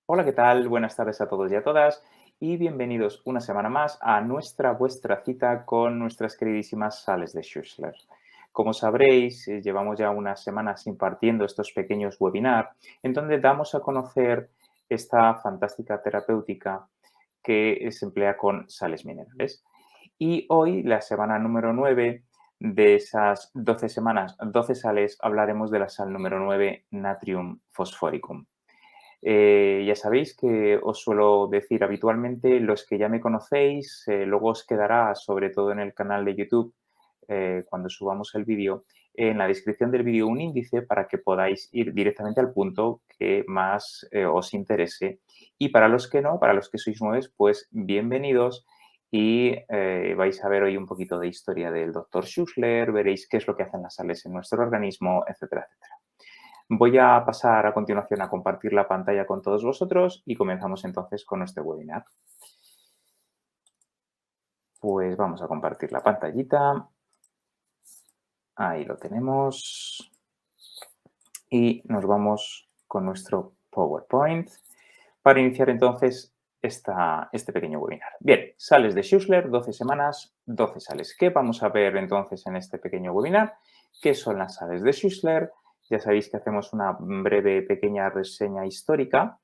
Hola, ¿qué tal? Buenas tardes a todos y a todas y bienvenidos una semana más a vuestra cita con nuestras queridísimas sales de Schussler. Como sabréis, llevamos ya unas semanas impartiendo estos pequeños webinars en donde damos a conocer esta fantástica terapéutica que se emplea con sales minerales. Y hoy, la semana número 9 de esas 12 semanas, 12 sales, hablaremos de la sal número 9, Natrium Phosphoricum. Ya sabéis que os suelo decir habitualmente, los que ya me conocéis, luego os quedará, sobre todo en el canal de YouTube, cuando subamos el vídeo, en la descripción del vídeo un índice para que podáis ir directamente al punto que más os interese. Y para los que no, para los que sois nuevos, pues bienvenidos y vais a ver hoy un poquito de historia del doctor Schussler, veréis qué es lo que hacen las sales en nuestro organismo, etcétera, etcétera. Voy a pasar a continuación a compartir la pantalla con todos vosotros y comenzamos entonces con nuestro webinar. Pues vamos a compartir la pantallita. Ahí lo tenemos. Y nos vamos con nuestro PowerPoint para iniciar entonces este pequeño webinar. Bien, sales de Schussler, 12 semanas, 12 sales. ¿Qué vamos a ver entonces en este pequeño webinar? ¿Qué son las sales de Schussler? Ya sabéis que hacemos una breve pequeña reseña histórica.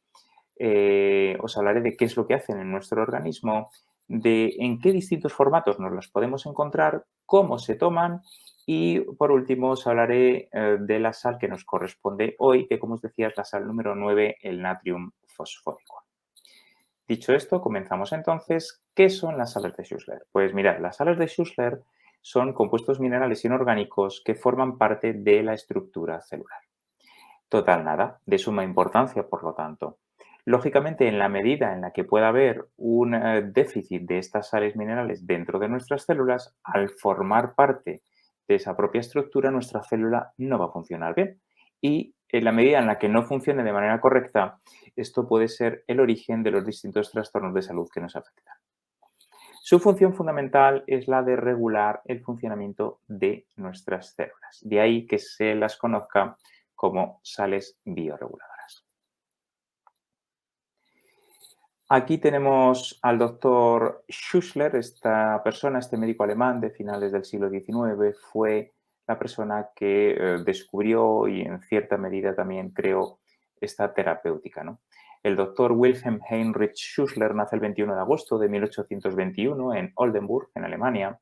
Os hablaré de qué es lo que hacen en nuestro organismo, de en qué distintos formatos nos los podemos encontrar, cómo se toman y, por último, os hablaré de la sal que nos corresponde hoy, que, como os decía, es la sal número 9, el natrium fosfórico. Dicho esto, comenzamos entonces. ¿Qué son las sales de Schussler? Pues mirad, las sales de Schussler son compuestos minerales inorgánicos que forman parte de la estructura celular. Total nada, de suma importancia, por lo tanto. Lógicamente, en la medida en la que pueda haber un déficit de estas sales minerales dentro de nuestras células, al formar parte de esa propia estructura, nuestra célula no va a funcionar bien. Y en la medida en la que no funcione de manera correcta, esto puede ser el origen de los distintos trastornos de salud que nos afectan. Su función fundamental es la de regular el funcionamiento de nuestras células. De ahí que se las conozca como sales bioreguladoras. Aquí tenemos al doctor Schussler, esta persona, este médico alemán de finales del siglo XIX, fue la persona que descubrió y en cierta medida también creó esta terapéutica, ¿no? El doctor Wilhelm Heinrich Schussler nace el 21 de agosto de 1821 en Oldenburg, en Alemania,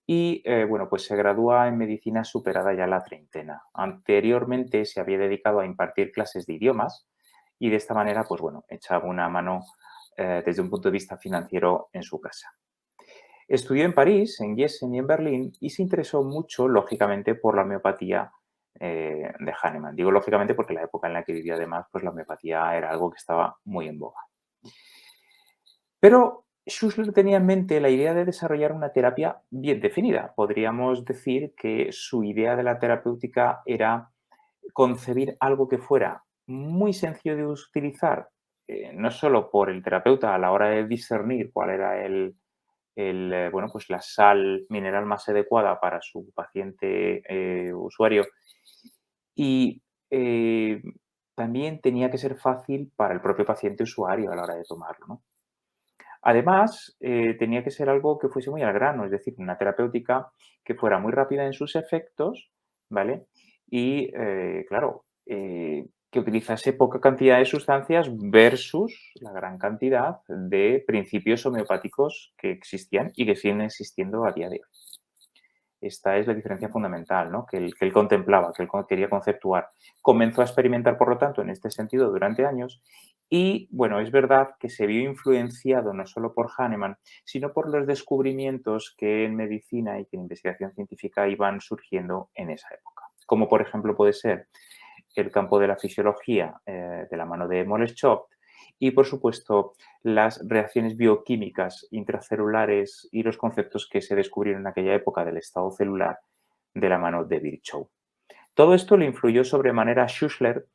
y bueno, pues se gradúa en medicina superada ya la treintena. Anteriormente se había dedicado a impartir clases de idiomas y de esta manera, pues bueno, echaba una mano desde un punto de vista financiero en su casa. Estudió en París, en Gießen y en Berlín y se interesó mucho, lógicamente, por la homeopatía de Hahnemann. Digo lógicamente porque en la época en la que vivía además, pues la homeopatía era algo que estaba muy en boga. Pero Schussler tenía en mente la idea de desarrollar una terapia bien definida. Podríamos decir que su idea de la terapéutica era concebir algo que fuera muy sencillo de utilizar, no solo por el terapeuta a la hora de discernir cuál era bueno, pues la sal mineral más adecuada para su paciente usuario, y eh, también tenía que ser fácil para el propio paciente usuario a la hora de tomarlo, ¿no? Además, tenía que ser algo que fuese muy al grano, es decir, una terapéutica que fuera muy rápida en sus efectos, ¿vale? Y, claro, que utilizase poca cantidad de sustancias versus la gran cantidad de principios homeopáticos que existían y que siguen existiendo a día de hoy. Esta es la diferencia fundamental, ¿no? Que él contemplaba, que él quería conceptuar. Comenzó a experimentar, por lo tanto, en este sentido durante años y, bueno, es verdad que se vio influenciado no solo por Hahnemann, sino por los descubrimientos que en medicina y que en investigación científica iban surgiendo en esa época. Como, por ejemplo, puede ser el campo de la fisiología de la mano de Moleschott y, por supuesto, las reacciones bioquímicas intracelulares y los conceptos que se descubrieron en aquella época del estado celular de la mano de Virchow. Todo esto le influyó sobremanera a Schussler,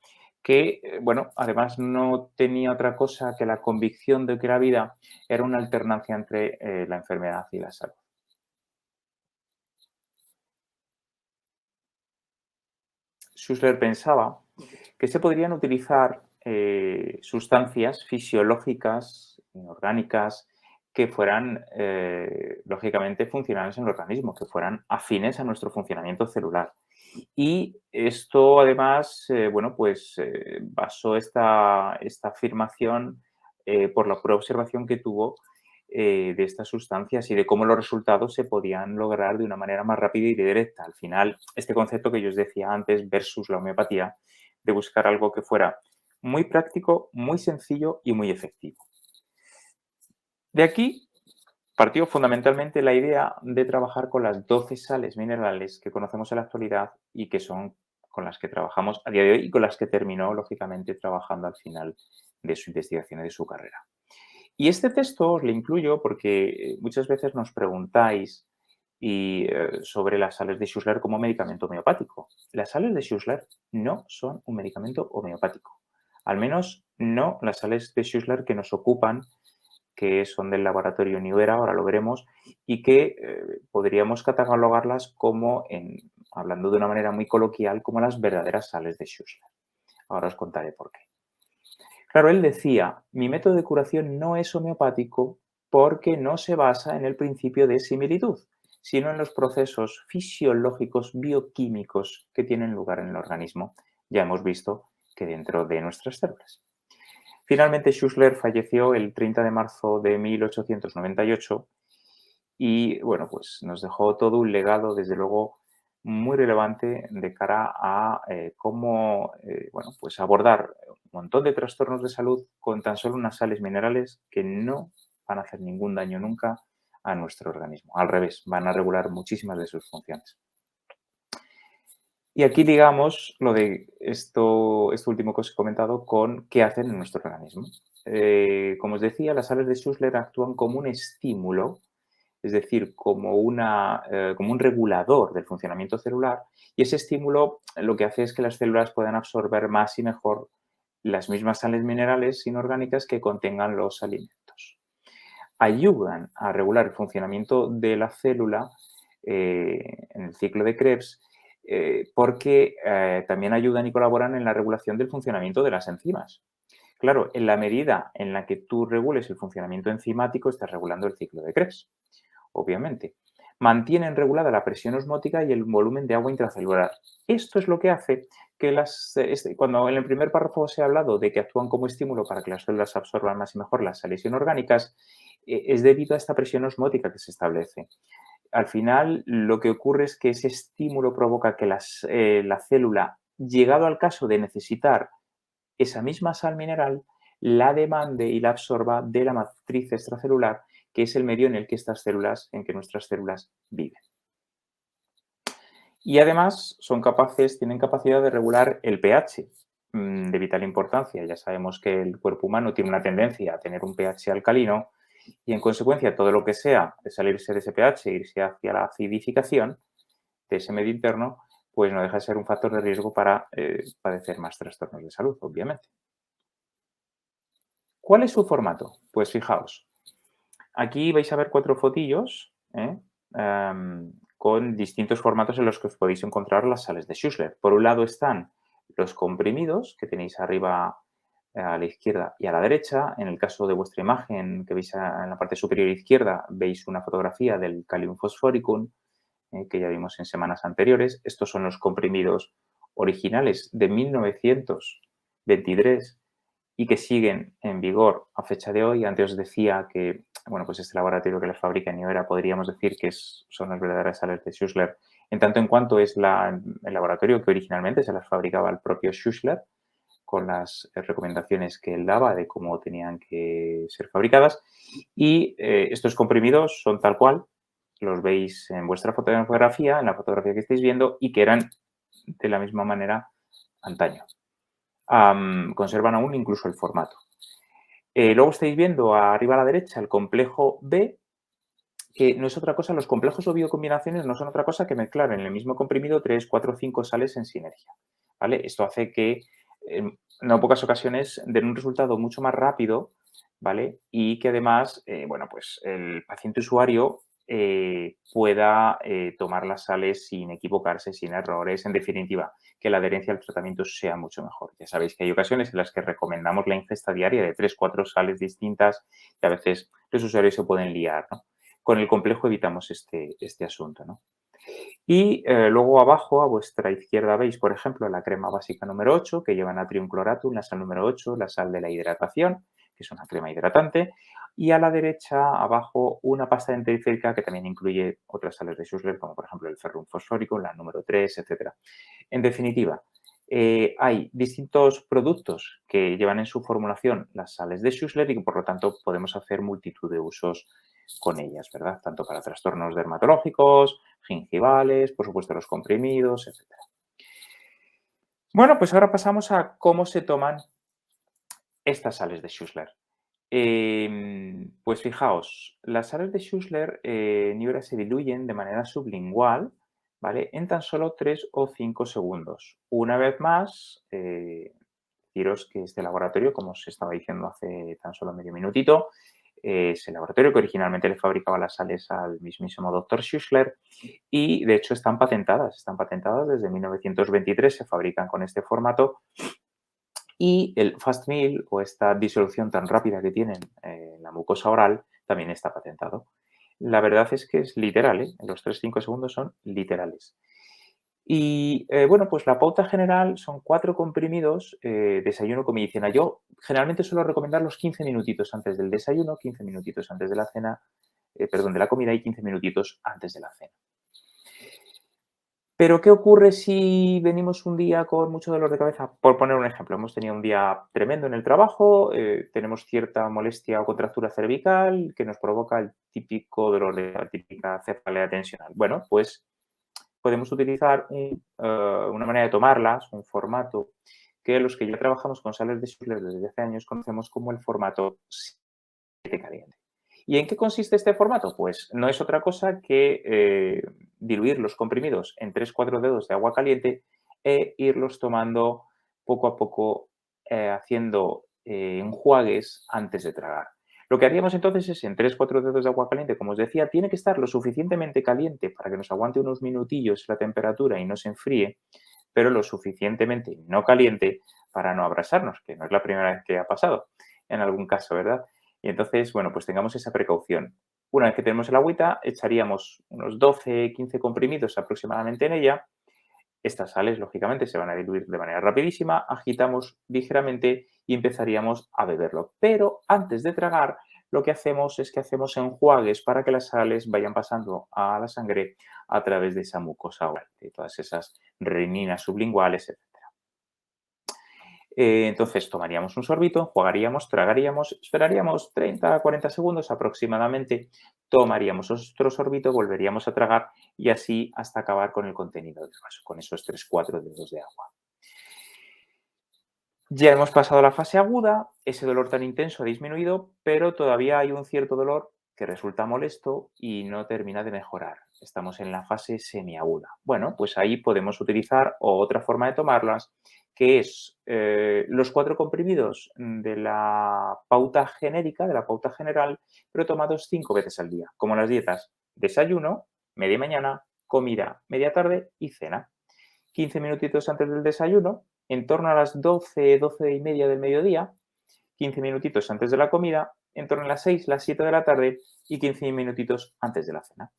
que, bueno, además no tenía otra cosa que la convicción de que la vida era una alternancia entre la enfermedad y la salud. Schussler pensaba que se podrían utilizar sustancias fisiológicas, inorgánicas, que fueran, lógicamente, funcionales en el organismo, que fueran afines a nuestro funcionamiento celular. Y esto, además, bueno, pues basó esta afirmación por la pura observación que tuvo de estas sustancias y de cómo los resultados se podían lograr de una manera más rápida y directa. Al final, este concepto que yo os decía antes versus la homeopatía, de buscar algo que fuera muy práctico, muy sencillo y muy efectivo. De aquí partió fundamentalmente la idea de trabajar con las 12 sales minerales que conocemos en la actualidad y que son con las que trabajamos a día de hoy y con las que terminó, lógicamente, trabajando al final de su investigación y de su carrera. Y este texto os lo incluyo porque muchas veces nos preguntáis sobre las sales de Schussler como medicamento homeopático. Las sales de Schussler no son un medicamento homeopático. Al menos no las sales de Schussler que nos ocupan, que son del laboratorio New Era, ahora lo veremos, y que podríamos catalogarlas como, hablando de una manera muy coloquial, como las verdaderas sales de Schussler. Ahora os contaré por qué. Claro, él decía, mi método de curación no es homeopático porque no se basa en el principio de similitud, sino en los procesos fisiológicos bioquímicos que tienen lugar en el organismo. Ya hemos visto que dentro de nuestras células. Finalmente, Schussler falleció el 30 de marzo de 1898 y, bueno, pues nos dejó todo un legado, desde luego, muy relevante de cara a cómo, bueno, pues abordar un montón de trastornos de salud con tan solo unas sales minerales que no van a hacer ningún daño nunca a nuestro organismo. Al revés, van a regular muchísimas de sus funciones. Y aquí digamos lo de esto último que os he comentado con qué hacen en nuestro organismo. Como os decía, las sales de Schussler actúan como un estímulo, es decir, como un regulador del funcionamiento celular, y ese estímulo lo que hace es que las células puedan absorber más y mejor las mismas sales minerales inorgánicas que contengan los alimentos. Ayudan a regular el funcionamiento de la célula en el ciclo de Krebs porque también ayudan y colaboran en la regulación del funcionamiento de las enzimas. Claro, en la medida en la que tú regules el funcionamiento enzimático, estás regulando el ciclo de Krebs, obviamente. Mantienen regulada la presión osmótica y el volumen de agua intracelular. Esto es lo que hace que cuando en el primer párrafo se ha hablado de que actúan como estímulo para que las células absorban más y mejor las sales inorgánicas, es debido a esta presión osmótica que se establece. Al final, lo que ocurre es que ese estímulo provoca que la célula, llegado al caso de necesitar esa misma sal mineral, la demande y la absorba de la matriz extracelular, que es el medio en que nuestras células viven. Y además tienen capacidad de regular el pH, de vital importancia. Ya sabemos que el cuerpo humano tiene una tendencia a tener un pH alcalino y, en consecuencia, todo lo que sea de salirse de ese pH e irse hacia la acidificación de ese medio interno, pues no deja de ser un factor de riesgo para padecer más trastornos de salud, obviamente. ¿Cuál es su formato? Pues fijaos, aquí vais a ver 4 fotillos con distintos formatos en los que os podéis encontrar las sales de Schussler. Por un lado están los comprimidos que tenéis arriba a la izquierda y a la derecha. En el caso de vuestra imagen que veis en la parte superior izquierda, veis una fotografía del Calium Phosphoricum que ya vimos en semanas anteriores. Estos son los comprimidos originales de 1923 y que siguen en vigor a fecha de hoy. Antes os decía que, bueno, pues este laboratorio que las fabrica en Ivera podríamos decir que son las verdaderas sales de Schussler, en tanto en cuanto es el laboratorio que originalmente se las fabricaba el propio Schussler, con las recomendaciones que él daba de cómo tenían que ser fabricadas. Y estos comprimidos son tal cual, los veis en vuestra fotografía, en la fotografía que estáis viendo, y que eran de la misma manera antaño. Conservan aún incluso el formato. Luego estáis viendo arriba a la derecha el complejo B, que no es otra cosa, los complejos o biocombinaciones no son otra cosa que mezclar en el mismo comprimido 3, 4 o 5 sales en sinergia. ¿Vale? Esto hace que en no pocas ocasiones den un resultado mucho más rápido, ¿vale? Y que además, bueno, pues el paciente usuario pueda tomar las sales sin equivocarse, sin errores, en definitiva, que la adherencia al tratamiento sea mucho mejor. Ya sabéis que hay ocasiones en las que recomendamos la ingesta diaria de 3-4 sales distintas y a veces los usuarios se pueden liar, ¿no? Con el complejo evitamos este asunto, ¿no? Y luego abajo, a vuestra izquierda, veis, por ejemplo, la crema básica número 8, que lleva natrium cloratum, la sal número 8, la sal de la hidratación, que es una crema hidratante. Y a la derecha, abajo, una pasta dentifrícia que también incluye otras sales de Schussler, como por ejemplo el ferrum fosfórico, la número 3, etcétera. En definitiva, hay distintos productos que llevan en su formulación las sales de Schussler y que por lo tanto podemos hacer multitud de usos con ellas, ¿verdad? Tanto para trastornos dermatológicos, gingivales, por supuesto los comprimidos, etcétera. Bueno, pues ahora pasamos a cómo se toman estas sales de Schussler. Pues fijaos, las sales de Schussler en Ibra se diluyen de manera sublingual, ¿vale? En tan solo 3 o 5 segundos. Una vez más, deciros que este laboratorio, como os estaba diciendo hace tan solo medio minutito, es el laboratorio que originalmente le fabricaba las sales al mismísimo doctor Schussler y de hecho están patentadas desde 1923, se fabrican con este formato y el Fast Meal o esta disolución tan rápida que tienen en la mucosa oral también está patentado. La verdad es que es literal, ¿eh? Los 3-5 segundos son literales. Y bueno, pues la pauta general son 4 comprimidos, desayuno, comida y cena. Yo generalmente suelo recomendar los 15 minutitos antes del desayuno, 15 minutitos antes de la cena, perdón, de la comida y 15 minutitos antes de la cena. Pero, ¿qué ocurre si venimos un día con mucho dolor de cabeza? Por poner un ejemplo, hemos tenido un día tremendo en el trabajo, tenemos cierta molestia o contractura cervical que nos provoca el típico dolor de la típica cefalea tensional. Bueno, pues podemos utilizar una manera de tomarlas, un formato que los que ya trabajamos con sales de Schussler desde hace años conocemos como el formato 7 caliente. ¿Y en qué consiste este formato? Pues no es otra cosa que diluir los comprimidos en 3-4 dedos de agua caliente e irlos tomando poco a poco, haciendo enjuagues antes de tragar. Lo que haríamos entonces es en 3-4 dedos de agua caliente, como os decía, tiene que estar lo suficientemente caliente para que nos aguante unos minutillos la temperatura y no se enfríe, pero lo suficientemente no caliente para no abrasarnos, que no es la primera vez que ha pasado en algún caso, ¿verdad? Y entonces, bueno, pues tengamos esa precaución. Una vez que tenemos el agüita, echaríamos unos 12-15 comprimidos aproximadamente en ella. Estas sales, lógicamente, se van a diluir de manera rapidísima, agitamos ligeramente y empezaríamos a beberlo. Pero antes de tragar, lo que hacemos es que hacemos enjuagues para que las sales vayan pasando a la sangre a través de esa mucosa oral, de todas esas reninas sublinguales, etc. Entonces tomaríamos un sorbito, enjuagaríamos, tragaríamos, esperaríamos 30-40 segundos aproximadamente, tomaríamos otro sorbito, volveríamos a tragar y así hasta acabar con el contenido del vaso, con esos 3-4 dedos de agua. Ya hemos pasado la fase aguda, ese dolor tan intenso ha disminuido, pero todavía hay un cierto dolor que resulta molesto y no termina de mejorar. Estamos en la fase semiaguda. Bueno, pues ahí podemos utilizar otra forma de tomarlas, que es los 4 comprimidos de la pauta genérica, de la pauta general, pero tomados 5 veces al día, como las dietas desayuno, media mañana, comida, media tarde y cena. 15 minutitos antes del desayuno, en torno a las 12 y media del mediodía, 15 minutitos antes de la comida, en torno a las 6, las 7 de la tarde y 15 minutitos antes de la cena.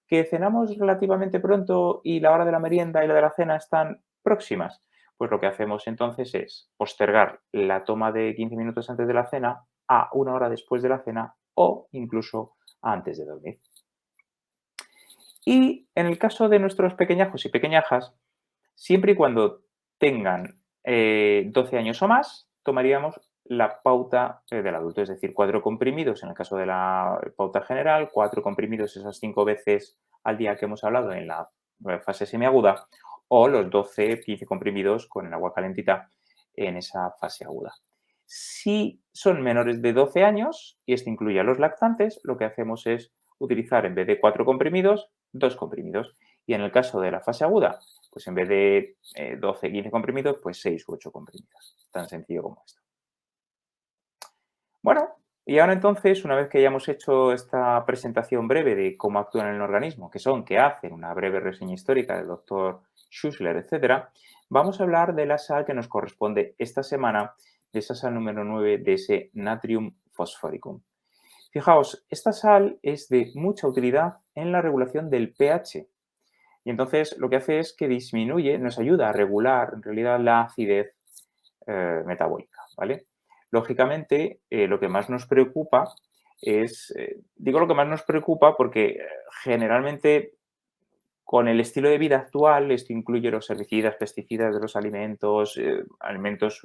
¿Que cenamos relativamente pronto y la hora de la merienda y la de la cena están próximas? Pues lo que hacemos entonces es postergar la toma de 15 minutos antes de la cena a una hora después de la cena o incluso antes de dormir. Y en el caso de nuestros pequeñajos y pequeñajas, siempre y cuando tengan 12 años o más, tomaríamos la pauta del adulto, es decir, 4 comprimidos en el caso de la pauta general, 4 comprimidos esas 5 veces al día que hemos hablado en la fase semiaguda, o los 12-15 comprimidos con el agua calentita en esa fase aguda. Si son menores de 12 años, y esto incluye a los lactantes, lo que hacemos es utilizar en vez de 4 comprimidos, 2 comprimidos. Y en el caso de la fase aguda, pues en vez de 12-15 comprimidos, pues 6 u 8 comprimidos. Tan sencillo como esto. Bueno, Y ahora entonces, una vez que hayamos hecho esta presentación breve de cómo actúan en el organismo, qué son, qué hacen, una breve reseña histórica del doctor Schussler, etcétera, vamos a hablar de la sal que nos corresponde esta semana, de esa sal número 9 de ese Natrium Phosphoricum. Fijaos, esta sal es de mucha utilidad en la regulación del pH. Y entonces lo que hace es que disminuye, nos ayuda a regular en realidad la acidez metabólica, ¿vale? Lógicamente, lo que más nos preocupa es, digo lo que más nos preocupa porque generalmente con el estilo de vida actual, esto incluye los herbicidas, pesticidas de los alimentos, alimentos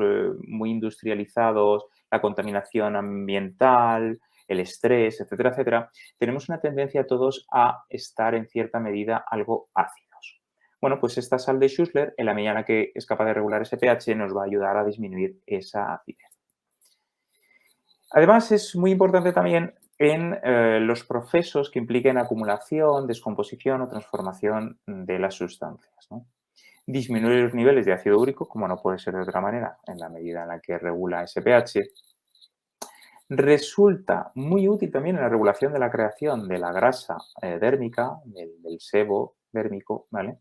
muy industrializados, la contaminación ambiental, el estrés, etcétera, etcétera, tenemos una tendencia todos a estar en cierta medida algo ácidos. Bueno, pues esta sal de Schussler, en la medida en la que es capaz de regular ese pH, nos va a ayudar a disminuir esa acidez. Además, es muy importante también en los procesos que impliquen acumulación, descomposición o transformación de las sustancias, ¿no? Disminuir los niveles de ácido úrico, como no puede ser de otra manera, en la medida en la que regula ese pH. Resulta muy útil también en la regulación de la creación de la grasa dérmica, del sebo dérmico, ¿vale?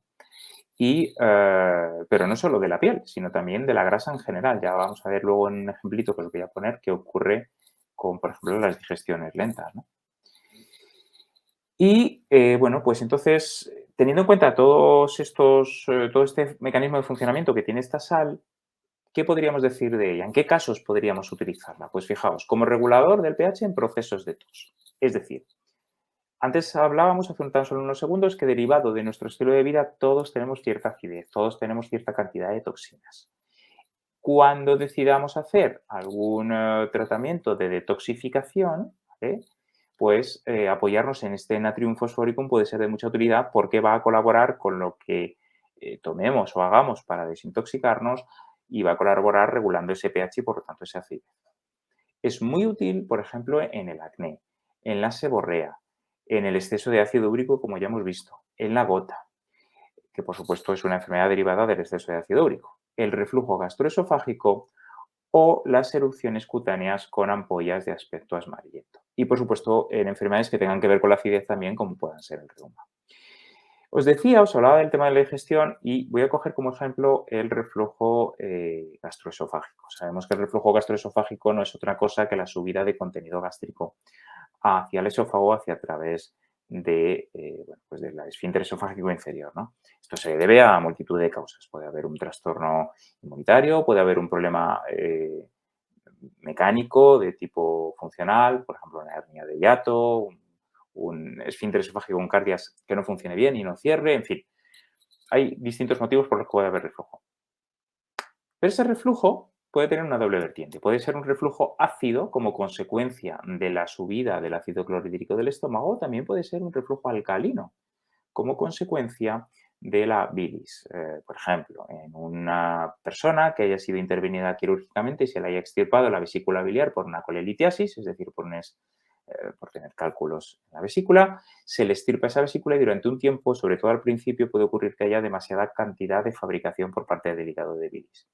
Pero no solo de la piel, sino también de la grasa en general. Ya vamos a ver luego en un ejemplito que os voy a poner qué ocurre con, por ejemplo, las digestiones lentas, ¿no? Y bueno, pues entonces, teniendo en cuenta todo este mecanismo de funcionamiento que tiene esta sal, ¿qué podríamos decir de ella? ¿En qué casos podríamos utilizarla? Pues fijaos, como regulador del pH en procesos de tos. Es decir, antes hablábamos hace tan solo unos segundos que derivado de nuestro estilo de vida todos tenemos cierta acidez, todos tenemos cierta cantidad de toxinas. Cuando decidamos hacer algún tratamiento de detoxificación, ¿vale? Pues apoyarnos en este natrium fosforicum puede ser de mucha utilidad porque va a colaborar con lo que tomemos o hagamos para desintoxicarnos y va a colaborar regulando ese pH y por lo tanto ese acidez. Es muy útil, por ejemplo, en el acné, en la seborrea, en el exceso de ácido úrico, como ya hemos visto, en la gota, que por supuesto es una enfermedad derivada del exceso de ácido úrico, el reflujo gastroesofágico o las erupciones cutáneas con ampollas de aspecto amarillento. Y por supuesto en enfermedades que tengan que ver con la acidez también, como puedan ser el reuma. Os decía, os hablaba del tema de la digestión y voy a coger como ejemplo el reflujo gastroesofágico. Sabemos que el reflujo gastroesofágico no es otra cosa que la subida de contenido gástrico hacia el esófago, hacia a través de, bueno, pues del esfínter esofágico inferior, ¿no? Esto se debe a multitud de causas. Puede haber un trastorno inmunitario, puede haber un problema mecánico de tipo funcional, por ejemplo, una hernia de hiato, un esfínter esofágico con cardias que no funcione bien y no cierre, en fin. Hay distintos motivos por los que puede haber reflujo. Pero ese reflujo puede tener una doble vertiente. Puede ser un reflujo ácido como consecuencia de la subida del ácido clorhídrico del estómago, o también puede ser un reflujo alcalino como consecuencia de la bilis. Por ejemplo, en una persona que haya sido intervenida quirúrgicamente y se le haya extirpado la vesícula biliar por una colelitiasis, es decir, por tener cálculos en la vesícula, se le extirpa esa vesícula y durante un tiempo, sobre todo al principio, puede ocurrir que haya demasiada cantidad de fabricación por parte del hígado de bilis.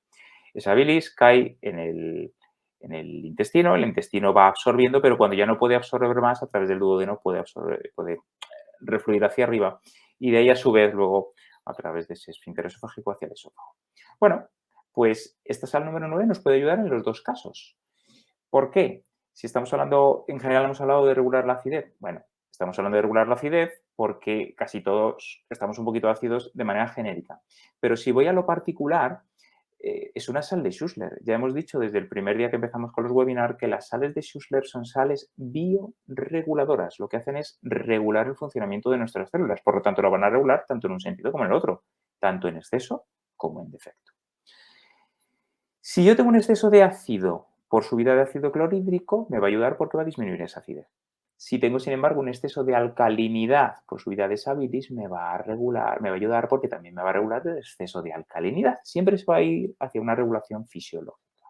Esa bilis cae en el intestino, el intestino va absorbiendo, pero cuando ya no puede absorber más, a través del duodeno puede refluir hacia arriba y de ahí a su vez luego a través de ese esfínter esofágico hacia el esófago. Bueno, pues esta sal número 9 nos puede ayudar en los dos casos. ¿Por qué? Si estamos hablando, en general hemos hablado de regular la acidez. Bueno, estamos hablando de regular la acidez porque casi todos estamos un poquito ácidos de manera genérica. Pero si voy a lo particular, es una sal de Schussler. Ya hemos dicho desde el primer día que empezamos con los webinars que las sales de Schussler son sales bioreguladoras. Lo que hacen es regular el funcionamiento de nuestras células. Por lo tanto, lo van a regular tanto en un sentido como en el otro, tanto en exceso como en defecto. Si yo tengo un exceso de ácido por subida de ácido clorhídrico, me va a ayudar porque va a disminuir esa acidez. Si tengo, sin embargo, un exceso de alcalinidad por subida de esa bilis, me va a ayudar porque también me va a regular el exceso de alcalinidad. Siempre se va a ir hacia una regulación fisiológica.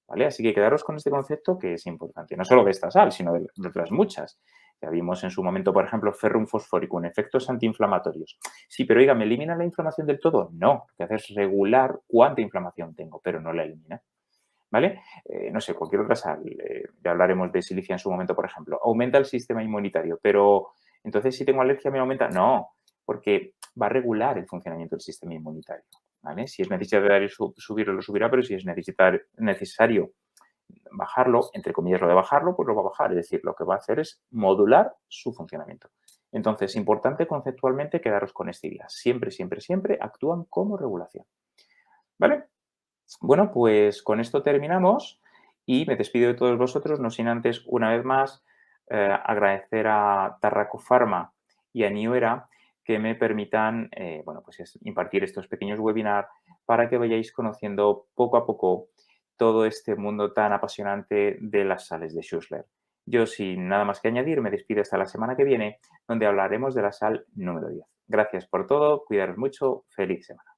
¿Vale? Así que quedaros con este concepto que es importante, no solo de esta sal, sino de otras muchas. Ya vimos en su momento, por ejemplo, ferrum fosfórico, efectos antiinflamatorios. Sí, pero oiga, ¿me elimina la inflamación del todo? No, lo que hace es regular cuánta inflamación tengo, pero no la elimina. ¿vale? No sé, cualquier otra sal, ya hablaremos de silicia en su momento, por ejemplo, aumenta el sistema inmunitario, pero entonces si tengo alergia me aumenta, no, porque va a regular el funcionamiento del sistema inmunitario, ¿vale? Si es necesario subirlo, lo subirá, pero si es necesario bajarlo, entre comillas lo de bajarlo, pues lo va a bajar, es decir, lo que va a hacer es modular su funcionamiento. Entonces, importante conceptualmente quedaros con esta idea. Siempre, siempre, siempre actúan como regulación. ¿Vale? Bueno, pues con esto terminamos y me despido de todos vosotros, no sin antes, una vez más, agradecer a Tarraco Pharma y a Niuera que me permitan bueno, pues impartir estos pequeños webinars para que vayáis conociendo poco a poco todo este mundo tan apasionante de las sales de Schussler. Yo, sin nada más que añadir, me despido hasta la semana que viene, donde hablaremos de la sal número 10. Gracias por todo, cuidaros mucho, feliz semana.